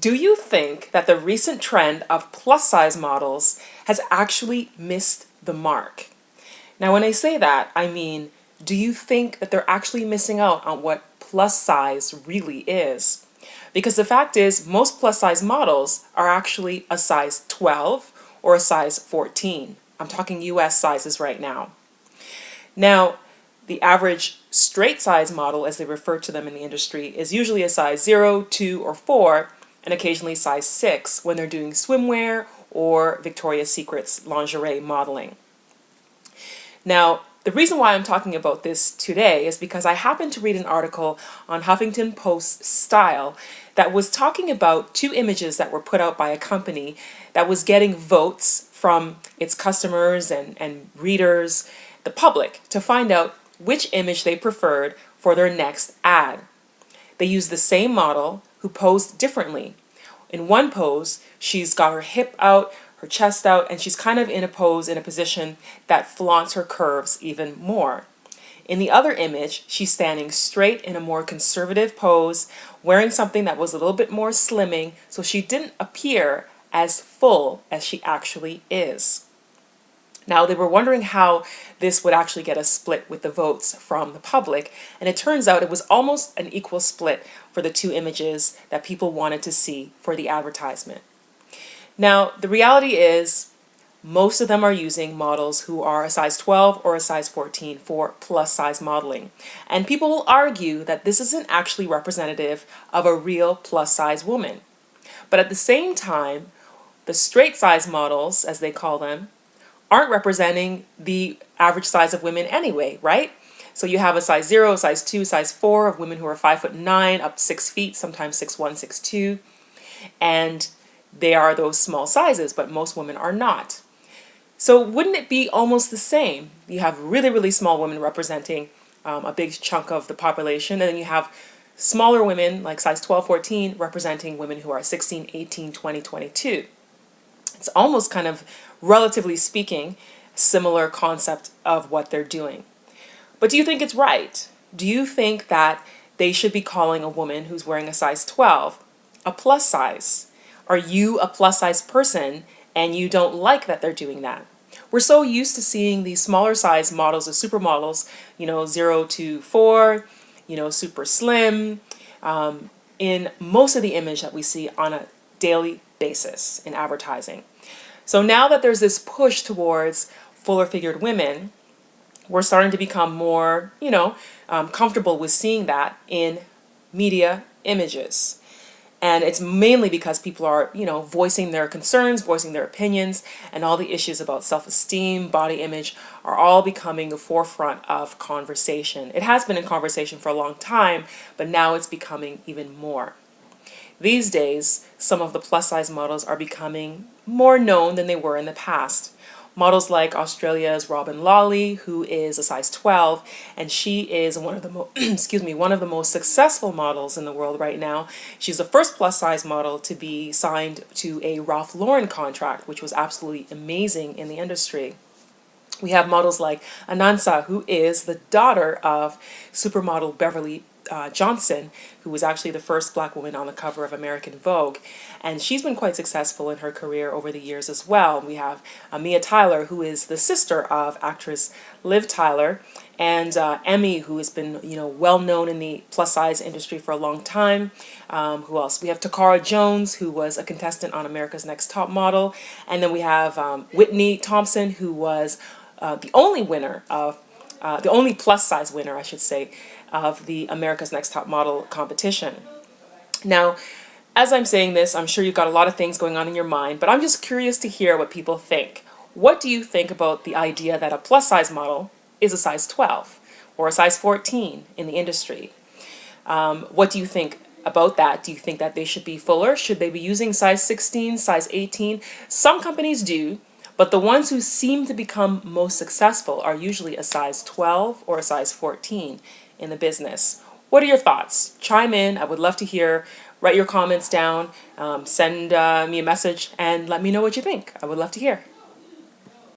Do you think that the recent trend of plus size models has actually missed the mark? Now, when I say that, I mean, do you think that they're actually missing out on what plus size really is? Because the fact is, most plus size models are actually a size 12 or a size 14. I'm talking US sizes right now. Now, the average straight size model, as they refer to them in the industry, is usually a size 0, 2, or 4, and occasionally size 6 when they're doing swimwear or Victoria's Secret's lingerie modeling. Now, the reason why I'm talking about this today is because I happened to read an article on Huffington Post Style that was talking about two images that were put out by a company that was getting votes from its customers and readers, the public, to find out which image they preferred for their next ad. They used the same model who posed differently. In one pose, she's got her hip out, her chest out, and she's kind of in a position that flaunts her curves even more. In the other image, she's standing straight in a more conservative pose, wearing something that was a little bit more slimming, so she didn't appear as full as she actually is. Now, they were wondering how this would actually get a split with the votes from the public, and it turns out it was almost an equal split for the two images that people wanted to see for the advertisement. Now, the reality is most of them are using models who are a size 12 or a size 14 for plus size modeling. And people will argue that this isn't actually representative of a real plus size woman. But at the same time, the straight size models, as they call them, aren't representing the average size of women anyway, right? So you have a size 0, size 2, size 4 of women who are 5'9", up 6 feet, sometimes 6'1", 6'2", and they are those small sizes, but most women are not. So wouldn't it be almost the same? You have really, really small women representing a big chunk of the population, and then you have smaller women like size 12, 14 representing women who are 16, 18, 20, 22. It's almost kind of, relatively speaking, similar concept of what they're doing. But do you think it's right? Do you think that they should be calling a woman who's wearing a size 12 a plus size? Are you a plus size person and you don't like that they're doing that? We're so used to seeing these smaller size models or supermodels, 0 to 4, super slim, in most of the image that we see on a daily basis in advertising. So now that there's this push towards fuller figured women, we're starting to become more, comfortable with seeing that in media images. And it's mainly because people are, voicing their concerns, voicing their opinions, and all the issues about self-esteem, body image are all becoming the forefront of conversation. It has been in conversation for a long time, but now it's becoming even more. These days, some of the plus-size models are becoming more known than they were in the past. Models like Australia's Robin Lawley, who is a size 12, and she is one of the one of the most successful models in the world right now. She's the first plus-size model to be signed to a Ralph Lauren contract, which was absolutely amazing in the industry. We have models like Anansa, who is the daughter of supermodel Beverly Johnson, who was actually the first black woman on the cover of American Vogue. And she's been quite successful in her career over the years as well. We have Mia Tyler, who is the sister of actress Liv Tyler, and Emmy, who has been well known in the plus size industry for a long time. Who else? We have Takara Jones, who was a contestant on America's Next Top Model. And then we have Whitney Thompson, who was the only winner of the only plus size winner, I should say, of the America's Next Top Model competition. Now, as I'm saying this, I'm sure you've got a lot of things going on in your mind, but I'm just curious to hear what people think. What do you think about the idea that a plus size model is a size 12 or a size 14 in the industry? What do you think about that? Do you think that they should be fuller? Should they be using size 16, size 18? Some companies do, but the ones who seem to become most successful are usually a size 12 or a size 14 in the business. What are your thoughts? Chime in. I would love to hear. Write your comments down, send me a message, and let me know what you think. I would love to hear.